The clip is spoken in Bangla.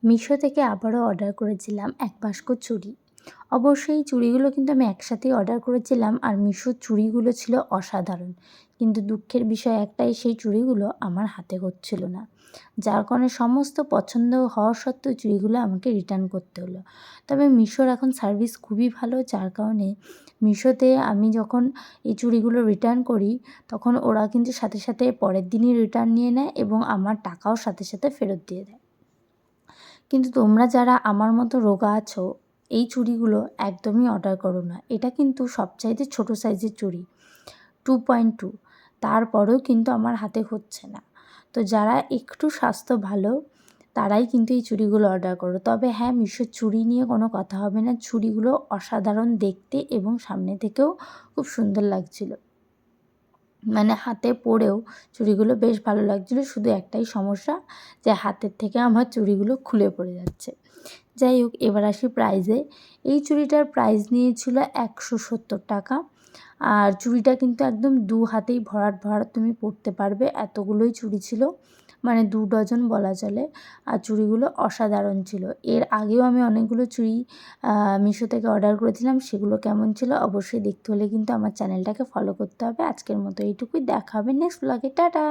মিশো থেকে আবারও অর্ডার করেছিলাম এক বাস্ক চুড়ি। অবশ্যই এই চুড়িগুলো কিন্তু আমি একসাথেই অর্ডার করেছিলাম আর মিশোর চুড়িগুলো ছিল অসাধারণ। কিন্তু দুঃখের বিষয় একটাই, সেই চুড়িগুলো আমার হাতে হচ্ছিল না। যার কারণে সমস্ত পছন্দ হওয়া সত্ত্বেও চুড়িগুলো আমাকে রিটার্ন করতে হলো। তবে মিশোর এখন সার্ভিস খুবই ভালো, যার কারণে মিশোতে আমি যখন এই চুড়িগুলো রিটার্ন করি তখন ওরা কিন্তু সাথে সাথে পরের দিনই রিটার্ন নিয়ে নেয় এবং আমার টাকাও সাথে সাথে ফেরত দিয়ে দেয়। কিন্তু তোমরা যারা আমার মতো রোগা আছো, এই চুড়িগুলো একদমই অর্ডার করো না। এটা কিন্তু সবচাইতে ছোটো সাইজের চুড়ি, 2.2, তারপরেও কিন্তু আমার হাতে হচ্ছে না। তো যারা একটু স্বাস্থ্য ভালো তারাই কিন্তু এই চুড়িগুলো অর্ডার করো। তবে হ্যাঁ, মিশোর চুড়ি নিয়ে কোনো কথা হবে না, চুড়িগুলো অসাধারণ দেখতে এবং সামনে থেকেও খুব সুন্দর লাগছিল। মানে হাতে পরেও চুড়িগুলো বেশ ভালো লাগছিলো। শুধু একটাই সমস্যা, যে হাতের থেকে আমার চুড়িগুলো খুলে পড়ে যাচ্ছে। যাই হোক, এবার আসি প্রাইজে। এই চুড়িটার প্রাইস নিয়েছিল 170 টাকা। আর চুড়িটা কিন্তু একদম 2 হাতেই ভরাট ভরাট তুমি পরতে পারবে, এতগুলোই চুড়ি ছিল। মানে 2 ডজন বলা চলে। আর চুড়িগুলো অসাধারণ ছিল। এর আগেও আমি অনেকগুলো চুড়ি মিশো থেকে অর্ডার করেছিলাম। সেগুলো কেমন ছিল অবশ্যই দেখতে হলে কিন্তু আমার চ্যানেলটাকে ফলো করতে হবে। আজকের মতো এইটুকুই, দেখা হবে নেক্সট ব্লগে। টাটা।